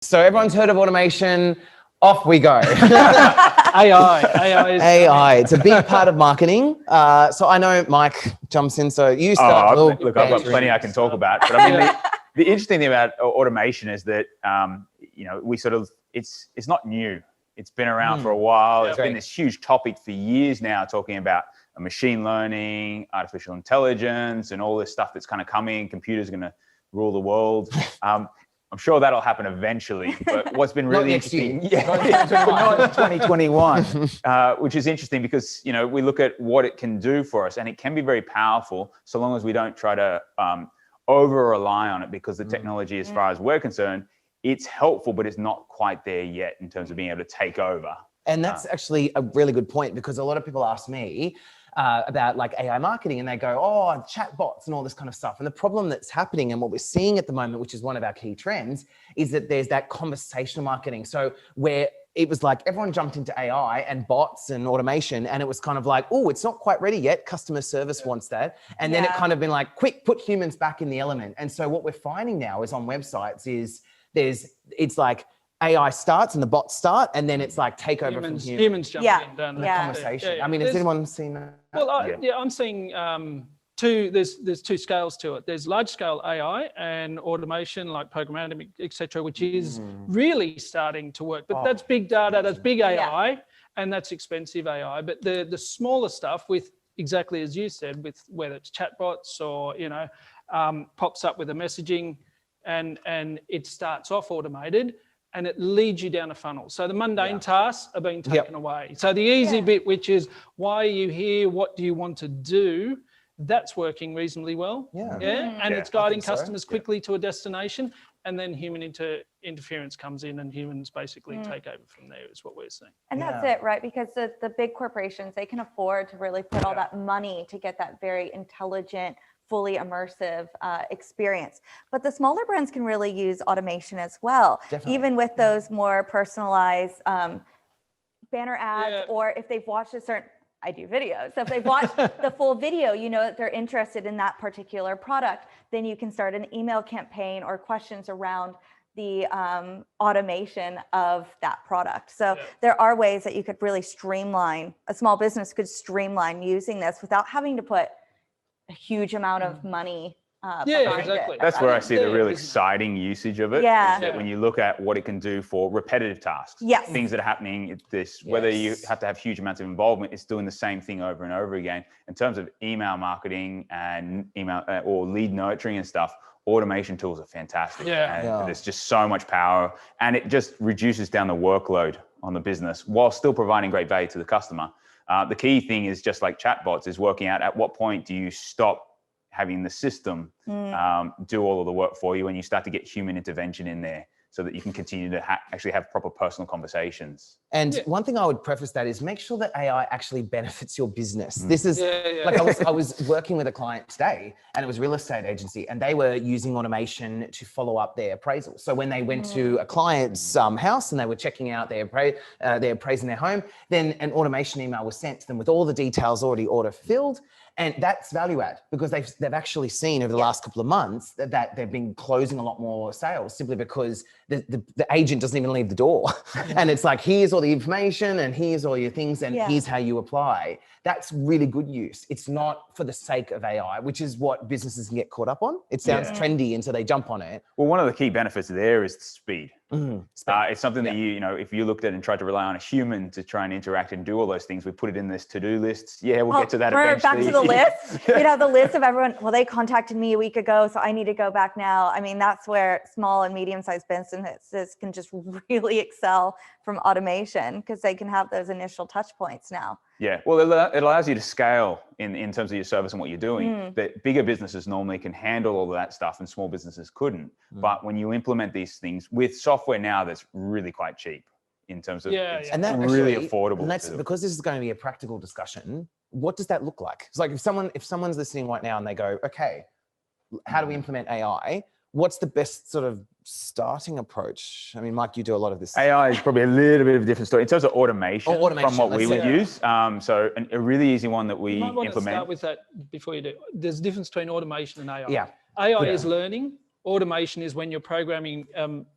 So everyone's heard of automation. Off we go. AI. It's a big part of marketing. So I know Mike jumps in. So you start. Look, I've got plenty I can talk about. But I mean, the interesting thing about automation is that we sort of it's not new. It's been around for a while. It's been this huge topic for years now, talking about machine learning, artificial intelligence, and all this stuff that's kind of coming. Computers are going to rule the world. I'm sure that'll happen eventually, but what's been really interesting, not 2021, which is interesting because, we look at what it can do for us, and it can be very powerful so long as we don't try to over-rely on it, because the technology, as far as we're concerned, it's helpful, but it's not quite there yet in terms of being able to take over. And that's actually a really good point, because a lot of people ask me about like AI marketing, and they go, oh, chat bots and all this kind of stuff. And the problem that's happening, and what we're seeing at the moment, which is one of our key trends, is that there's that conversational marketing. So where it was like everyone jumped into AI and bots and automation, and it was kind of like, oh, it's not quite ready yet. Customer service wants that. And then it kind of been like, quick, put humans back in the element. And so what we're finding now is on websites is it's like AI starts and the bots start, and then it's like take over from humans. Humans jump in, don't they? The conversation. I mean, has anyone seen that? Well, I'm seeing there's two scales to it. There's large scale AI and automation like programmatic, etc., which is really starting to work. But that's big data, that's big AI, and that's expensive AI. But the smaller stuff, with exactly as you said, with whether it's chatbots or pops up with a messaging, and it starts off automated, and it leads you down a funnel. So the mundane tasks are being taken away. So the easy bit, which is why are you here? What do you want to do? That's working reasonably well. And it's guiding customers quickly to a destination. And then human interference comes in, and humans basically take over from there, is what we're seeing. And that's it, right? Because the big corporations, they can afford to really put all that money to get that very intelligent, fully immersive experience. But the smaller brands can really use automation as well. Definitely. Even with those more personalized banner ads, or if they've watched I do videos. So if they've watched the full video, that they're interested in that particular product, then you can start an email campaign or questions around the automation of that product. So there are ways that you could really streamline, a small business could streamline using this without having to put a huge amount of money exactly. That's where I see the real exciting usage of it. Is that when you look at what it can do for repetitive tasks, things that are happening, whether you have to have huge amounts of involvement, it's doing the same thing over and over again. In terms of email marketing and email or lead nurturing and stuff, automation tools are fantastic. There's just so much power, and it just reduces down the workload on the business while still providing great value to the customer. The key thing is, just like chatbots, is working out at what point do you stop having the system do all of the work for you, and you start to get human intervention in there, so that you can continue to actually have proper personal conversations. And one thing I would preface that is make sure that AI actually benefits your business. This is like I was working with a client today, and it was a real estate agency, and they were using automation to follow up their appraisal. So when they went to a client's house and they were checking out their appraising their home, then an automation email was sent to them with all the details already auto filled. And that's value add, because they've actually seen over the last couple of months that they've been closing a lot more sales, simply because the agent doesn't even leave the door. And it's like, here's all the information and here's all your things, and here's how you apply. That's really good use. It's not for the sake of AI, which is what businesses can get caught up on. It sounds trendy, and so they jump on it. Well, one of the key benefits there is speed. It's something that if you looked at and tried to rely on a human to try and interact and do all those things, we put it in this to-do lists. We'll get to that eventually. Back to the list. The list of everyone. Well, they contacted me a week ago, so I need to go back now. I mean, that's where small and medium-sized businesses can just really excel from automation, because they can have those initial touch points now. Well, it allows you to scale in terms of your service and what you're doing. That bigger businesses normally can handle all of that stuff, and small businesses couldn't. But when you implement these things with software now, that's really quite cheap in terms of and that's really affordable. And that's because this is going to be a practical discussion. What does that look like? It's like if someone's listening right now and they go, okay, how do we implement AI? What's the best sort of starting approach? I mean, Mike, you do a lot of this. AI is probably a little bit of a different story in terms of automation from what we would use. So a really easy one that we implement. To start with that before you do. There's a difference between automation and AI. Yeah. AI is learning. Automation is when you're programming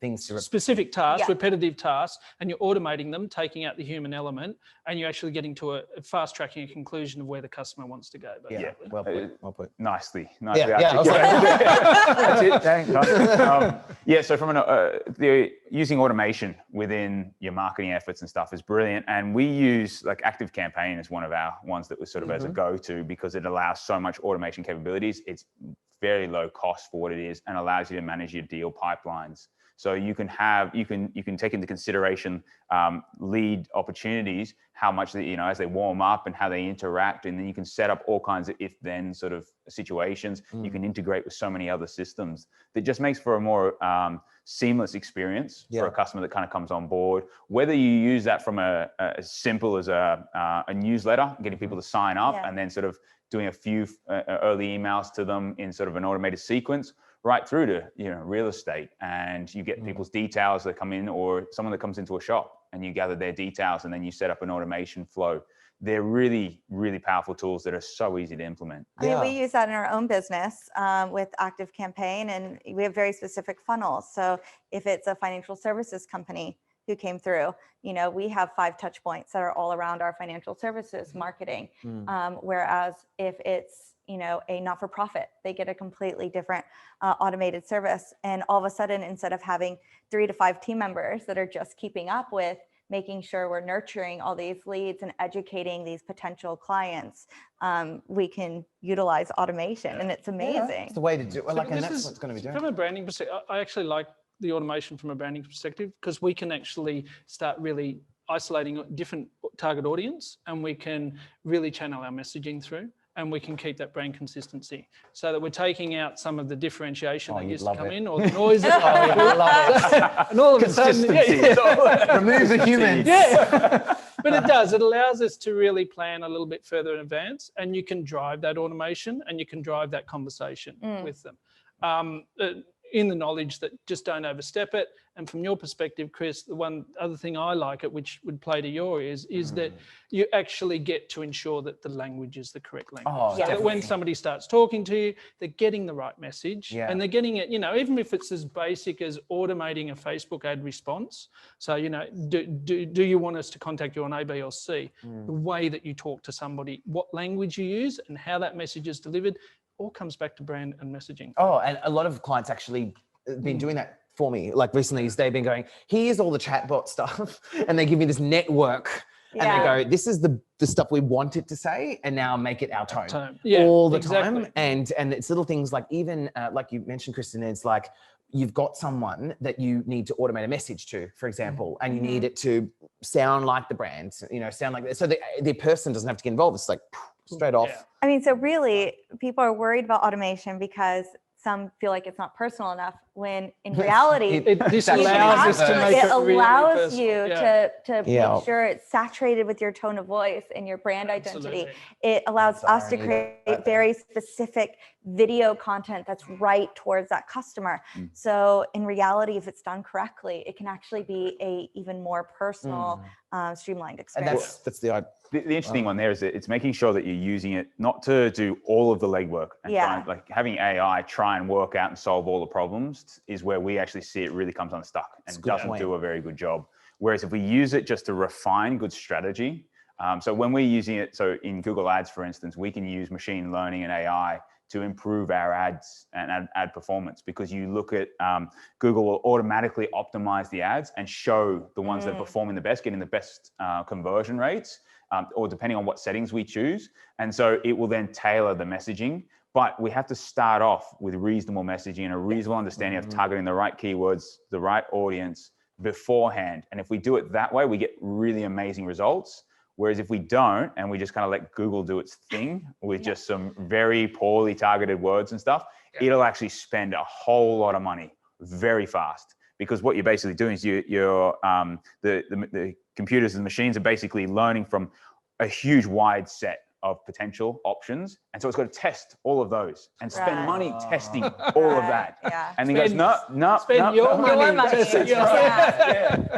Things to specific tasks, Yeah. repetitive tasks, and you're automating them, taking out the human element, and you're actually getting to a fast tracking a conclusion of where the customer wants to go. Yeah, Basically. well put. Nicely Yeah, I was articulated. That's it. Thanks. So from using automation within your marketing efforts and stuff is brilliant. And we use like Active Campaign as one of our ones that was sort of as a go-to because it allows so much automation capabilities. It's very low cost for what it is and allows you to manage your deal pipelines. So you can take into consideration lead opportunities, how much that, as they warm up and how they interact, and then you can set up all kinds of if-then sort of situations. You can integrate with so many other systems that just makes for a more seamless experience for a customer that kind of comes on board. Whether you use that from as simple as a newsletter, getting people to sign up, and then sort of doing a few early emails to them in sort of an automated sequence, right through to real estate, and you get people's details that come in, or someone that comes into a shop and you gather their details and then you set up an automation flow. They're really, really powerful tools that are so easy to implement. I mean, we use that in our own business with Active Campaign, and we have very specific funnels. So if it's a financial services company who came through, we have 5 touch points that are all around our financial services marketing. Whereas if it's a not-for-profit, they get a completely different automated service. And all of a sudden, instead of having 3 to 5 team members that are just keeping up with making sure we're nurturing all these leads and educating these potential clients, we can utilize automation, and it's amazing. It's the way to do it. So and that's what's going to be doing. From a branding perspective, I actually like the automation from a branding perspective because we can actually start really isolating different target audience, and we can really channel our messaging through, and we can keep that brand consistency so that we're taking out some of the differentiation that used to come in, or the noise. And all of a sudden, remove the humans. But it does. It allows us to really plan a little bit further in advance, and you can drive that automation and you can drive that conversation with them. In the knowledge that just don't overstep it. And from your perspective, Chris, the one other thing I like it, which would play to your ears, is that you actually get to ensure that the language is the correct language. So that when somebody starts talking to you, they're getting the right message, and they're getting it, even if it's as basic as automating a Facebook ad response. So, do you want us to contact you on A, B, or C? The way that you talk to somebody, what language you use, and how that message is delivered, all comes back to brand and messaging. Oh, and a lot of clients actually been doing that for me. Like recently, they've been going, here's all the chatbot stuff. And they give me this network. And they go, this is the stuff we want it to say, and now make it our tone. All the time. And it's little things like even, like you mentioned, Kristin, it's like, you've got someone that you need to automate a message to, for example, and you need it to sound like the brand, sound like that. So the person doesn't have to get involved. It's like straight off. I mean, so really people are worried about automation because some feel like it's not personal enough, when in reality, this allows us to make it it really allows personal. you to make sure it's saturated with your tone of voice and your brand identity. It allows us to create very specific video content that's right towards that customer. So in reality, if it's done correctly, it can actually be a even more personal, streamlined experience. And that's the interesting one there is that it's making sure that you're using it not to do all of the legwork and like having AI try and work out and solve all the problems is where we actually see it really comes unstuck and doesn't do a very good job. Whereas if we use it just to refine good strategy, so when we're using it, so in Google Ads, for instance, we can use machine learning and AI to improve our ads and ad performance, because you look at Google will automatically optimize the ads and show the ones that are performing the best, getting the best conversion rates, or depending on what settings we choose. And so it will then tailor the messaging, but we have to start off with reasonable messaging and a reasonable understanding of targeting the right keywords, the right audience beforehand. And if we do it that way, we get really amazing results. Whereas if we don't, and we just kind of let Google do its thing with just some very poorly targeted words and stuff, it'll actually spend a whole lot of money very fast. Because what you're basically doing is the computers and the machines are basically learning from a huge wide set of potential options. And so it's got to test all of those and spend money testing all of that. And then goes, no. Spend your money. And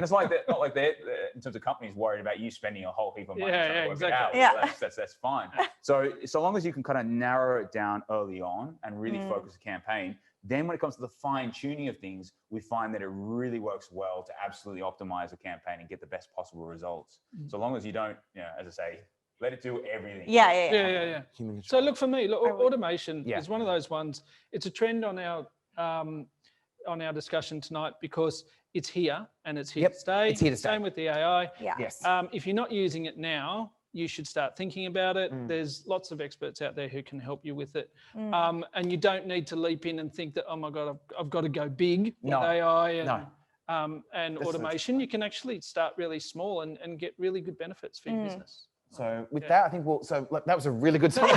it's like that, not like that in terms of companies worried about you spending a whole heap of money trying to work it out. That's fine. So long as you can kind of narrow it down early on and really focus the campaign, Then when it comes to the fine tuning of things, we find that it really works well to absolutely optimize a campaign and get the best possible results. So long as you don't, as I say, let it do everything. Yeah. So look, for me, automation is one of those ones. It's a trend on our discussion tonight because it's here and it's here to stay. It's here to stay. Same with the AI. Yes. If you're not using it now, you should start thinking about it. There's lots of experts out there who can help you with it. And you don't need to leap in and think that, oh my God, I've got to go big with AI and automation. You can actually start really small and get really good benefits for your business. So with that, I think that was a really good time.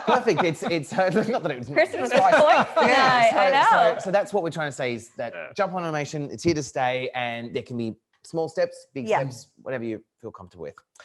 Perfect. It's not that it was Kristin was I know. So that's what we're trying to say is that jump on automation, it's here to stay, and there can be small steps, big steps, whatever you feel comfortable with.